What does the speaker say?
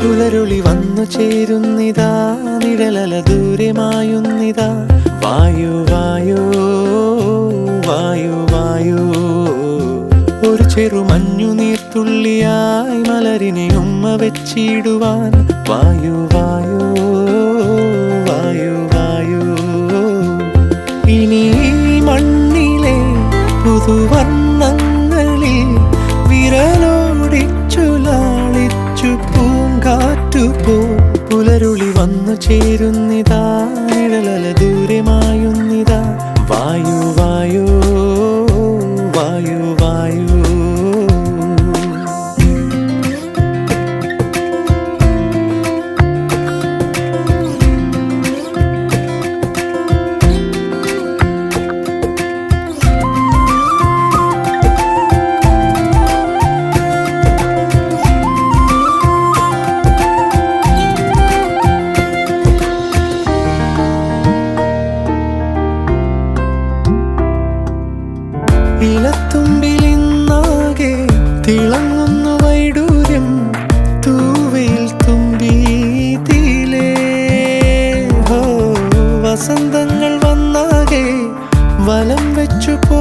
പുലരുളി വന്നു ചേരുന്നിതാ, നിഴലല ദൂരെ മായുന്നിതാ. വായു വായു വായു വായു, ഒരു ചെറു മഞ്ഞു നീർത്തുള്ളിയായി മലരിനെ ഉമ്മ വെച്ചിടുവാൻ. വായു വായു വായു വായു, ഇനി മണ്ണിലെ പുതുവർണ്ണങ്ങളിൽ വിരലോടിച്ചു ലാളിച്ചു പൂങ്കാറ്റുപോ. പുലരുളി വന്നു ചേരുന്നിതാ, നിഴലല ദൂരെ മായുന്നിതാ. വായു വായു വായു വായു. ഇലത്തുമ്പിലിന്നാകെ തിളങ്ങുന്നു വൈഡൂര്യം, തൂവയിൽ തുമ്പീതിലേ. വസന്തങ്ങൾ വന്നാകെ വലം വെച്ചു പോ